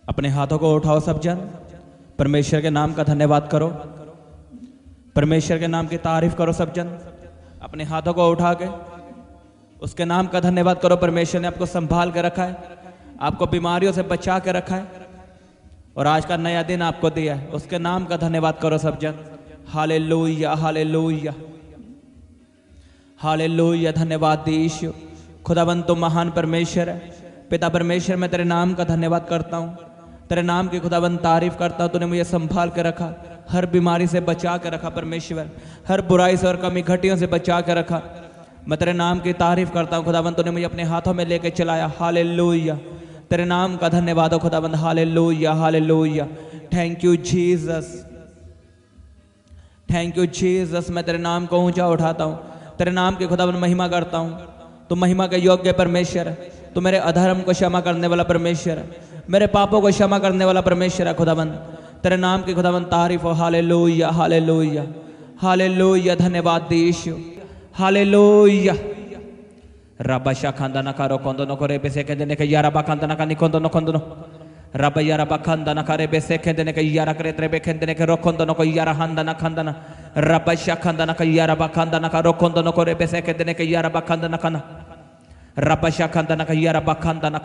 अपने हाथों को उठाओ सब जन, परमेश्वर के नाम का धन्यवाद करो, परमेश्वर के नाम की तारीफ करो सब जन। अपने हाथों को उठा के उसके नाम का धन्यवाद करो। परमेश्वर ने आपको संभाल के रखा है, आपको बीमारियों से बचा के रखा है और आज का नया दिन आपको दिया है। उसके नाम का धन्यवाद करो सब जन। Hallelujah, hallelujah, hallelujah. धन्यवाद यीशु। खुदावंद तुम महान परमेश्वर है। पिता परमेश्वर, मैं तेरे नाम का धन्यवाद करता हूँ, तेरे नाम की खुदावंद तारीफ करता हूँ। तूने मुझे संभाल के रखा, हर बीमारी से बचा के रखा परमेश्वर, हर बुराई से और कमी घटियों से बचा के रखा। मैं तेरे नाम की तारीफ करता हूँ खुदावंद, तूने मुझे अपने हाथों में लेके चलाया। हालेलुया, तेरे नाम का धन्यवाद हो खुदावंद। Hallelujah, hallelujah. Thank you Jesus, thank you Jesus. मैं तेरे नाम को ऊंचा उठाता हूँ, तेरे नाम की खुदावंद महिमा करता हूँ। तू महिमा के योग्य परमेश्वर है। तू मेरे अधर्म को क्षमा करने वाला परमेश्वर है, मेरे पापों को क्षमा करने वाला परमेश्वर है खुदावंद। तेरे नाम की खुदावंद तारीफ हो। Hallelujah, hallelujah, hallelujah. धन्यवाद यीशु। हालेलुया। रबा खांदा ना करो कोंदो नो करे बेसे के देने के यारा बा खांदा ना का निकोंदो नो कोंदो नो रबा यारा बा खांदा ना करे बेसे के देने के यारा करे त्रे बे के देने के रोकोंदो नो को यारा हांदा ना खांदा ना रबा खांदा ना का यारा बा खांदा ना का रोकोंदो नो करे बेसे के देने के यारा बा खांदा ना खाना रबा खांदा ना का यारा बा खांदा ना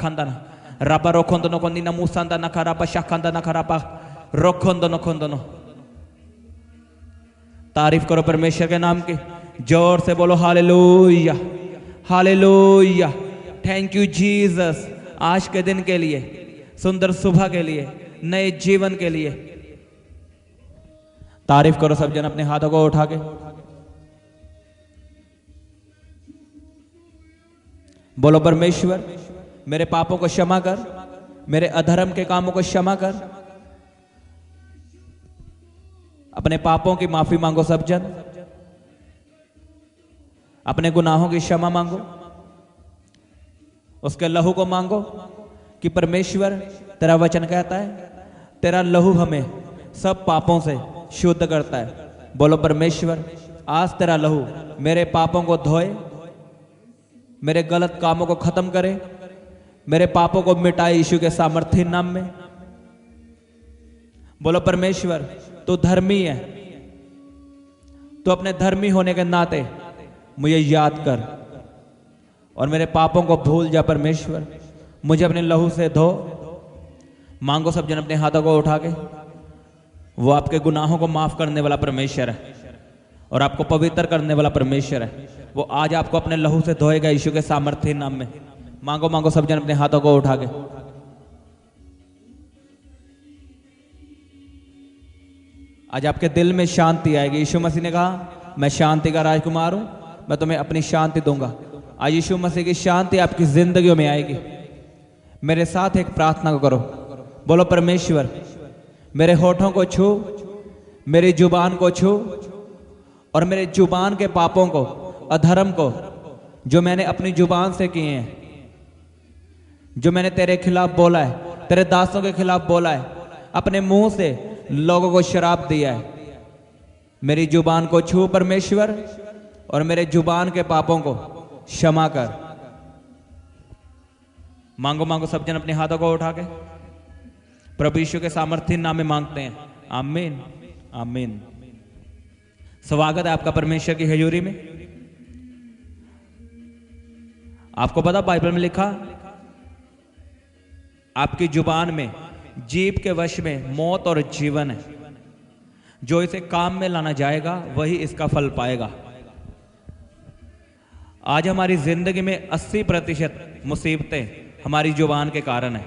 रबा रोकोंदो नो को नीना मुसांदा ना का रबा खांदा ना का रबा रोकोंदो नो कोंदो नो। तारीफ करो परमेश्वर के नाम की, जोर से बोलो hallelujah, hallelujah. Thank you Jesus, आज के दिन के लिए, सुंदर सुबह के लिए, नए जीवन के लिए। तारीफ करो सब जन अपने हाथों को उठा के। बोलो परमेश्वर, मेरे पापों को क्षमा कर, मेरे अधर्म के कामों को क्षमा कर। अपने पापों की माफी मांगो सब जन, अपने गुनाहों की क्षमा मांगो, उसके लहू को मांगो कि परमेश्वर तेरा वचन कहता है तेरा लहू हमें सब पापों से शुद्ध करता है। बोलो परमेश्वर, आज तेरा लहू मेरे पापों को धोए, मेरे गलत कामों को खत्म करे, मेरे पापों को मिटाए यीशु के सामर्थ्य नाम में। बोलो परमेश्वर, तू धर्मी है, तू अपने धर्मी होने के नाते मुझे याद कर और मेरे पापों को भूल जा। परमेश्वर, मुझे अपने लहू से धो। मांगो सब जन अपने हाथों को उठा के। वो आपके गुनाहों को माफ करने वाला परमेश्वर है और आपको पवित्र करने वाला परमेश्वर है। वो आज आपको अपने लहू से धोएगा यीशु के सामर्थ्य नाम में। मांगो मांगो सब जन अपने हाथों को उठा के। आज आपके दिल में शांति आएगी। यीशु मसीह ने कहा, मैं शांति का राजकुमार हूं, मैं तुम्हें अपनी शांति दूंगा। आज यीशु मसीह की शांति आपकी जिंदगियों में आएगी। मेरे साथ एक प्रार्थना करो। बोलो परमेश्वर, मेरे होठों को छू, मेरी जुबान को छू और मेरे जुबान के पापों को, अधर्म को जो मैंने अपनी जुबान से किए हैं, जो मैंने तेरे खिलाफ बोला है, तेरे दासों के खिलाफ बोला है, अपने मुंह से लोगों को शराप दिया है, मेरी जुबान को छू परमेश्वर और मेरे जुबान के पापों को क्षमा कर। मांगो मांगो सब जन अपने हाथों को उठा के प्रभु यीशु के सामर्थ्य नाम में मांगते हैं। आमीन, आमीन। स्वागत है आपका परमेश्वर की हजूरी में। आपको पता बाइबल में लिखा, आपकी जुबान में, जीभ के वश में मौत और जीवन है। जो इसे काम में लाना जाएगा वही इसका फल पाएगा। आज हमारी जिंदगी में 80% मुसीबतें हमारी जुबान के कारण है।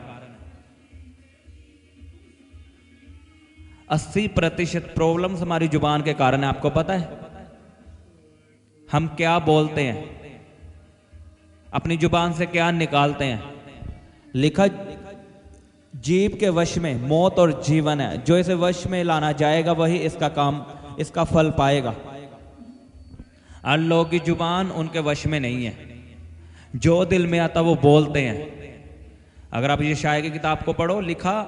80% प्रॉब्लम्स हमारी जुबान के कारण है। आपको पता है हम क्या बोलते हैं, अपनी जुबान से क्या निकालते हैं। लिखा, जीभ के वश में मौत और जीवन है। जो इसे वश में लाना जाएगा वही इसका काम, इसका फल पाएगा। और लोगों की जुबान उनके वश में नहीं है। जो दिल में आता वो बोलते हैं। अगर आप यशायाह की किताब को पढ़ो, लिखा,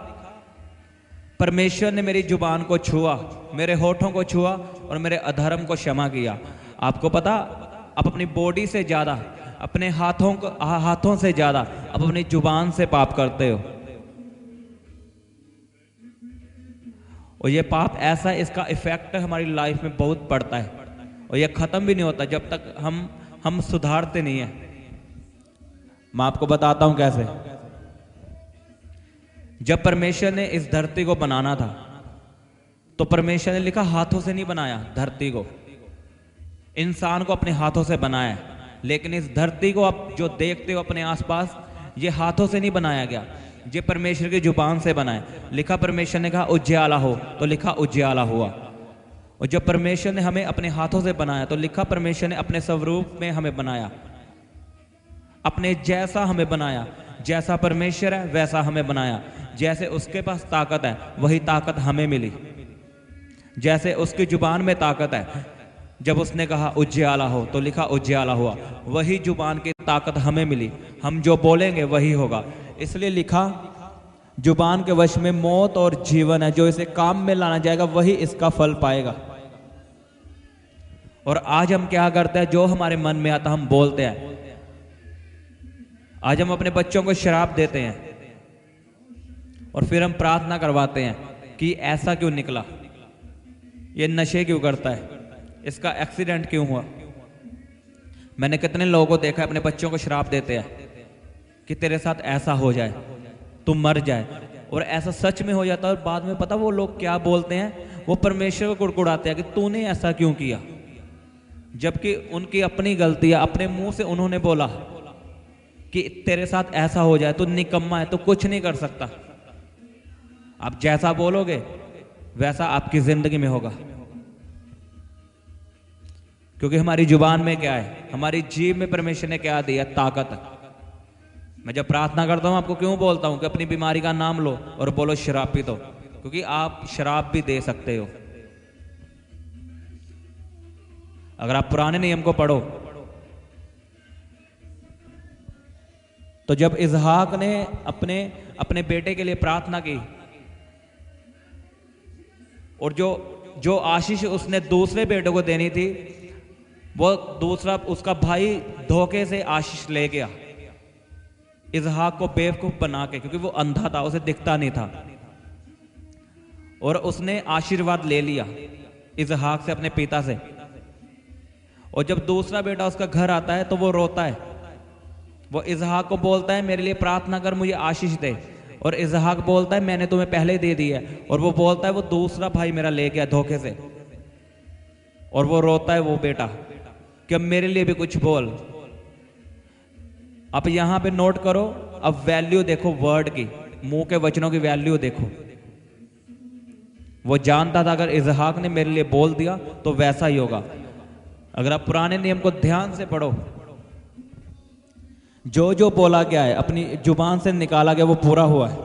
परमेश्वर ने मेरी जुबान को छुआ, मेरे होठों को छुआ और मेरे अधर्म को क्षमा किया। आपको पता, आप अपनी बॉडी से ज्यादा, अपने हाथों से ज्यादा आप अपनी जुबान से पाप करते हो। और ये पाप ऐसा है, इसका इफेक्ट हमारी लाइफ में बहुत पड़ता है और ये खत्म भी नहीं होता जब तक हम सुधारते नहीं है। मैं आपको बताता हूं कैसे। जब परमेश्वर ने इस धरती को बनाना था तो परमेश्वर ने लिखा हाथों से नहीं बनाया धरती को, इंसान को अपने हाथों से बनाया है। लेकिन इस धरती को आप जो देखते हो अपने आसपास, ये हाथों से नहीं बनाया गया, ये परमेश्वर की जुबान से बना है। लिखा परमेश्वर ने कहा उज्याला हो तो लिखा उज्याला हुआ। और जब परमेश्वर ने हमें अपने हाथों से बनाया तो लिखा परमेश्वर ने अपने स्वरूप में हमें बनाया, अपने जैसा हमें बनाया। जैसा परमेश्वर है वैसा हमें बनाया। जैसे उसके पास ताकत है वही ताकत हमें मिली। जैसे उसकी जुबान में ताकत है, जब उसने कहा उज्याला हो तो लिखा उज्याला हुआ, वही जुबान की ताकत हमें मिली। हम जो बोलेंगे वही होगा। इसलिए लिखा जुबान के वश में मौत और जीवन है, जो इसे काम में लाना जाएगा वही इसका फल पाएगा। और आज हम क्या करते हैं, जो हमारे मन में आता हम बोलते हैं। आज हम अपने बच्चों को शराब देते हैं और फिर हम प्रार्थना करवाते हैं कि ऐसा क्यों निकला, ये नशे क्यों करता है, इसका एक्सीडेंट क्यों हुआ। मैंने कितने लोगों को देखा है अपने बच्चों को शराब देते हैं कि तेरे साथ ऐसा हो जाए, तू मर जाए, और ऐसा सच में हो जाता है। और बाद में पता वो लोग क्या बोलते हैं, वो परमेश्वर को कुड़कुड़ाते हैं कि तूने ऐसा क्यों किया, जबकि उनकी अपनी गलती है। अपने मुंह से उन्होंने बोला कि तेरे साथ ऐसा हो जाए, तू निकम्मा है, तू कुछ नहीं कर सकता। आप जैसा बोलोगे वैसा आपकी जिंदगी में होगा, क्योंकि हमारी जुबान में क्या है, हमारी जीभ में परमेश्वर ने क्या दिया, ताकत। मैं जब प्रार्थना करता हूं आपको क्यों बोलता हूं कि अपनी बीमारी का नाम लो और बोलो शराब पी दो, क्योंकि आप शराब भी दे सकते हो। अगर आप पुराने नियम को पढ़ो तो जब इसहाक ने अपने बेटे के लिए प्रार्थना की और जो आशीष उसने दूसरे बेटे को देनी थी, वो दूसरा उसका भाई धोखे से आशीष ले गया इसहाक को बेवकूफ बना के, क्योंकि वो अंधा था, उसे दिखता नहीं था, और उसने आशीर्वाद ले लिया इसहाक से, अपने पिता से। और जब दूसरा बेटा उसका घर आता है तो वो रोता है, वो इसहाक को बोलता है मेरे लिए प्रार्थना कर, मुझे आशीष दे। और इसहाक बोलता है मैंने तुम्हें पहले दे दी है। और वो बोलता है वो दूसरा भाई मेरा ले गया धोखे से। और वो रोता है वो बेटा कि अब मेरे लिए भी कुछ बोल। अब यहां पे नोट करो, अब वैल्यू देखो वर्ड की, मुंह के वचनों की वैल्यू देखो। वो जानता था अगर इसहाक ने मेरे लिए बोल दिया तो वैसा ही होगा। अगर आप पुराने नियम को ध्यान से पढ़ो, जो जो बोला गया है, अपनी जुबान से निकाला गया, वो पूरा हुआ है।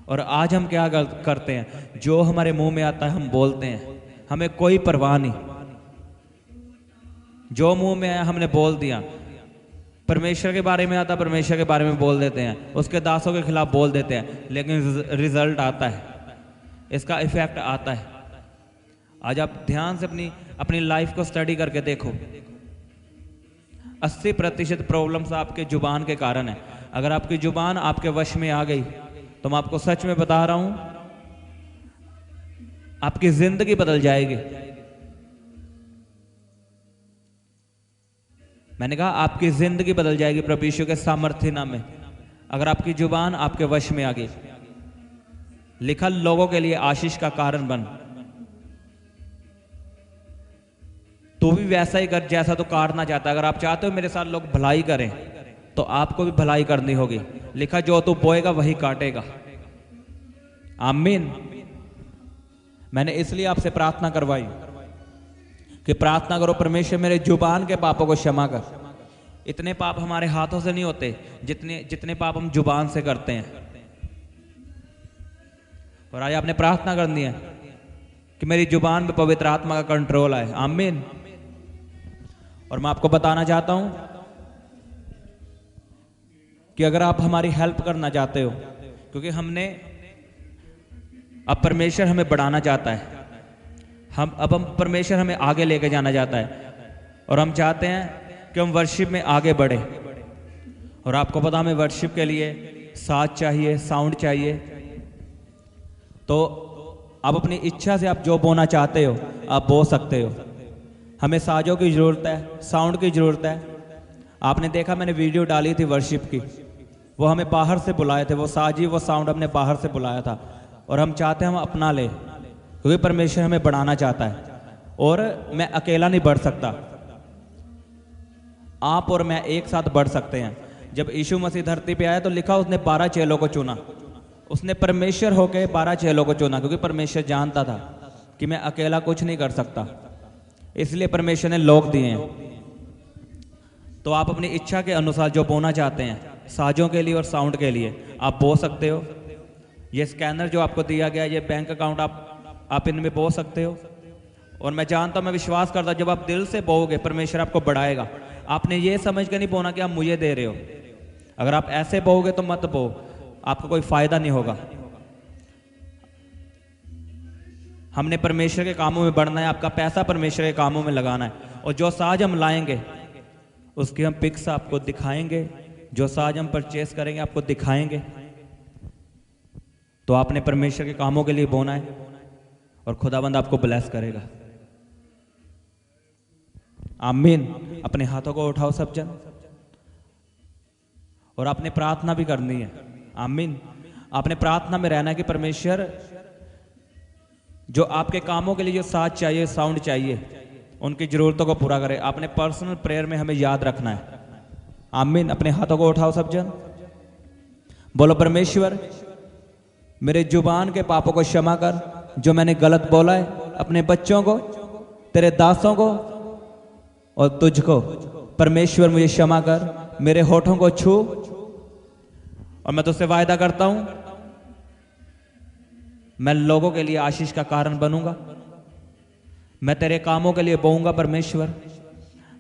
और आज हम क्या करते हैं, जो हमारे मुंह में आता है हम बोलते हैं, हमें कोई परवाह नहीं। जो मुंह में आया हमने बोल दिया। परमेश्वर के बारे में आता, परमेश्वर के बारे में बोल देते हैं, उसके दासों के खिलाफ बोल देते हैं, लेकिन रिजल्ट आता है, इसका इफेक्ट आता है। आज आप ध्यान से अपनी लाइफ को स्टडी करके देखो। 80% प्रॉब्लम्स आपके जुबान के कारण है। अगर आपकी जुबान आपके वश में आ गई तो मैं आपको सच में बता रहा हूं, आपकी जिंदगी बदल जाएगी। मैंने कहा आपकी जिंदगी बदल जाएगी प्रभु यीशु के सामर्थ्य नाम में, अगर आपकी जुबान आपके वश में आ गई। लिखा लोगों के लिए आशीष का कारण बन। तू भी वैसा ही कर जैसा तू काटना चाहता है। अगर आप चाहते हो मेरे साथ लोग भलाई करें तो आपको भी भलाई करनी होगी। लिखा जो तू बोएगा वही काटेगा। आमीन। मैंने इसलिए आपसे प्रार्थना करवाई कि प्रार्थना करो परमेश्वर मेरे जुबान के पापों को क्षमा कर। इतने पाप हमारे हाथों से नहीं होते जितने पाप हम जुबान से करते हैं। और आज आपने प्रार्थना करनी है कि मेरी जुबान में पवित्र आत्मा का कंट्रोल आए। आमीन। और मैं आपको बताना चाहता हूं कि अगर आप हमारी हेल्प करना चाहते हो, क्योंकि अब परमेश्वर हमें बढ़ाना चाहता है, हम परमेश्वर हमें आगे लेके जाना चाहता है, और हम चाहते हैं कि हम वर्शिप में आगे बढ़े। और आपको पता हमें वर्शिप के लिए साथ चाहिए, साउंड चाहिए, तो आप अपनी इच्छा से आप जो बोना चाहते हो आप बो सकते हो। हमें साजों की ज़रूरत है, साउंड की ज़रूरत है। आपने देखा मैंने वीडियो डाली थी वर्शिप की, वो हमें बाहर से बुलाए थे, वो साजी वो साउंड हमने बाहर से बुलाया था, और हम चाहते हैं हम अपना ले, क्योंकि परमेश्वर हमें बढ़ाना चाहता है। और मैं अकेला नहीं बढ़ सकता, आप और मैं एक साथ बढ़ सकते हैं। जब यीशु मसीह धरती पे आया तो लिखा उसने 12 चेलों को चुना, उसने परमेश्वर होकर 12 चेलों को चुना, क्योंकि परमेश्वर जानता था कि मैं अकेला कुछ नहीं कर सकता, इसलिए परमेश्वर ने लोग दिए हैं। तो आप अपनी इच्छा के अनुसार जो बोना चाहते हैं साजों के लिए और साउंड के लिए आप बो सकते हो। ये स्कैनर जो आपको दिया गया, ये बैंक अकाउंट आप इनमें बो सकते हो। और मैं जानता हूँ, मैं विश्वास करता हूँ, जब आप दिल से बोओगे परमेश्वर आपको बढ़ाएगा। आपने ये समझ के नहीं बोना कि आप मुझे दे रहे हो। अगर आप ऐसे बोओगे तो मत बो, आपको कोई फायदा नहीं होगा। हमने परमेश्वर के कामों में बढ़ना है, आपका पैसा परमेश्वर के कामों में लगाना है। और जो साज हम लाएंगे उसकी हम पिक्स आपको दिखाएंगे, जो साज हम परचेस करेंगे आपको दिखाएंगे। तो आपने परमेश्वर के कामों के लिए बोना है और खुदाबंद आपको ब्लेस करेगा। आमीन। अपने हाथों को उठाओ सब जन, और आपने प्रार्थना भी करनी है। आमीन। आपने प्रार्थना में रहना है कि परमेश्वर जो आपके कामों के लिए जो साज चाहिए, साउंड चाहिए, उनकी जरूरतों को पूरा करे। आपने पर्सनल प्रेयर में हमें याद रखना है। आमीन। अपने हाथों को उठाओ सब जन, बोलो परमेश्वर मेरे जुबान के पापों को क्षमा कर, जो मैंने गलत बोला है अपने बच्चों को, तेरे दासों को और तुझको। परमेश्वर मुझे क्षमा कर, मेरे होठों को छू, और मैं तुझसे वायदा करता हूं मैं लोगों के लिए आशीष का कारण बनूंगा। मैं तेरे कामों के लिए बोऊंगा परमेश्वर,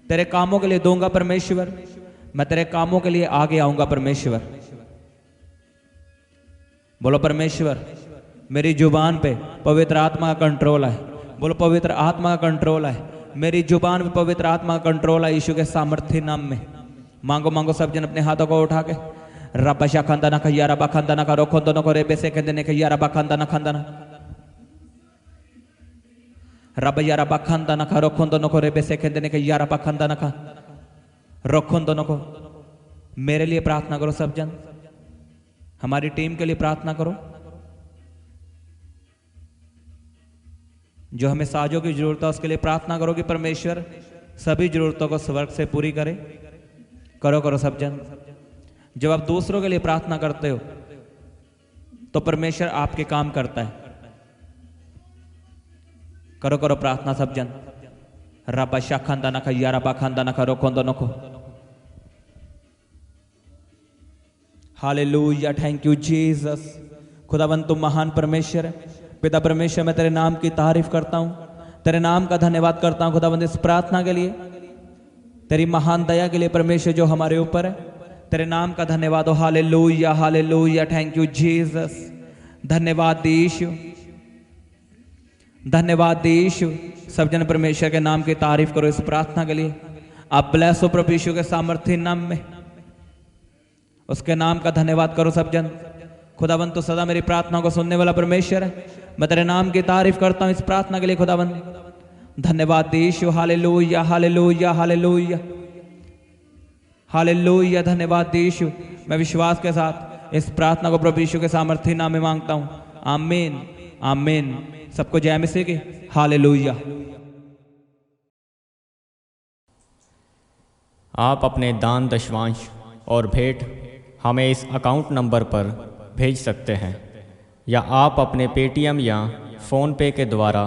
तेरे कामों के लिए दूंगा परमेश्वर, मैं तेरे कामों के लिए आगे आऊंगा परमेश्वर। बोलो परमेश्वर मेरी जुबान पे पवित्र आत्मा का कंट्रोल है। बोलो पवित्र आत्मा का कंट्रोल है, मेरी जुबान पे पवित्र आत्मा का कंट्रोल है, यीशु के सामर्थ्य नाम में। मांगो मांगो सब जन अपने हाथों को उठा के। रब्बा शाखंदा ना खैया रब्बा खंदा ना करो खोंदो न करे बेसे खंदे ने खैया रब्बा खंदा ना खंदा ना रब्बा या रब्बा खंदा ना करो खोंदो न करे बेसे खंदे ने खैया रब्बा खंदा ना खा रोखोंदो न को। मेरे लिए प्रार्थना करो सब जन, हमारी टीम के लिए प्रार्थना करो। जो हमें साजों की जरूरत है उसके लिए प्रार्थना करो कि परमेश्वर सभी जरूरतों को स्वर्ग से पूरी करे। करो करो सब जन। जब आप दूसरों के लिए प्रार्थना करते हो तो परमेश्वर आपके काम करता है। करो करो प्रार्थना सब जन। रब्बा शाखंदा ना खैया रब्बा खंदा ना करो खोंदो न को। Hallelujah, thank you Jesus. खुदाबंद तुम महान परमेश्वर है। पिता परमेश्वर मैं तेरे नाम की तारीफ करता हूँ, तेरे नाम का धन्यवाद करता हूँ खुदाबंद इस प्रार्थना के लिए, तेरी महान दया के लिए परमेश्वर जो हमारे ऊपर है। तेरे नाम का धन्यवाद हो। Hallelujah hallelujah, thank you Jesus. धन्यवाद यीशु, धन्यवाद यीशु। सब जन परमेश्वर के नाम की तारीफ करो इस प्रार्थना के लिए। आप ब्लेस हो प्रभु यीशु के सामर्थ्य नाम में, उसके नाम का धन्यवाद करो सब जन। खुदावंत तो सदा मेरी प्रार्थना को सुनने वाला परमेश्वर है। मैं तेरे नाम की तारीफ करता हूँ इस प्रार्थना के लिए खुदावंत। धन्यवाद यीशु। हालेलुया हालेलुया हालेलुया हालेलुया, धन्यवाद यीशु। मैं विश्वास के साथ इस प्रार्थना को प्रभु यीशु के सामर्थ्य नाम में मांगता हूँ। आमीन आमीन। सबको जय मसीह की। हालेलुया। आप अपने दान दशवांश और भेंट हमें इस अकाउंट नंबर पर भेज सकते हैं, या आप अपने पेटीएम या फ़ोनपे के द्वारा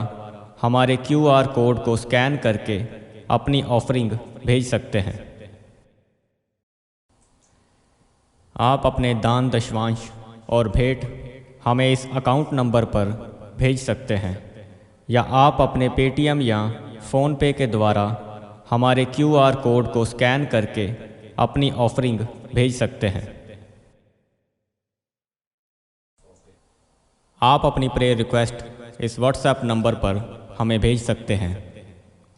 हमारे QR कोड को स्कैन करके अपनी ऑफरिंग भेज सकते हैं। आप अपने दान दशवांश और भेंट हमें इस अकाउंट नंबर पर भेज सकते हैं, या आप अपने पेटीएम या फ़ोनपे के द्वारा हमारे QR कोड को स्कैन करके अपनी ऑफरिंग भेज सकते हैं। आप अपनी प्रेयर रिक्वेस्ट इस व्हाट्सएप नंबर पर हमें भेज सकते हैं।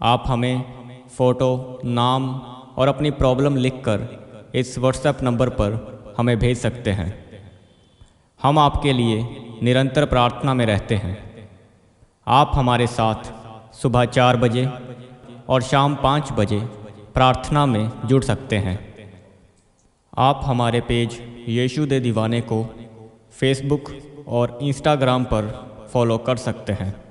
आप हमें फ़ोटो, नाम और अपनी प्रॉब्लम लिखकर इस व्हाट्सएप नंबर पर हमें भेज सकते हैं। हम आपके लिए निरंतर प्रार्थना में रहते हैं। आप हमारे साथ सुबह 4 बजे और शाम 5 बजे प्रार्थना में जुड़ सकते हैं। आप हमारे पेज यीशु दे दीवाने को फेसबुक और इंस्टाग्राम पर फॉलो कर सकते हैं।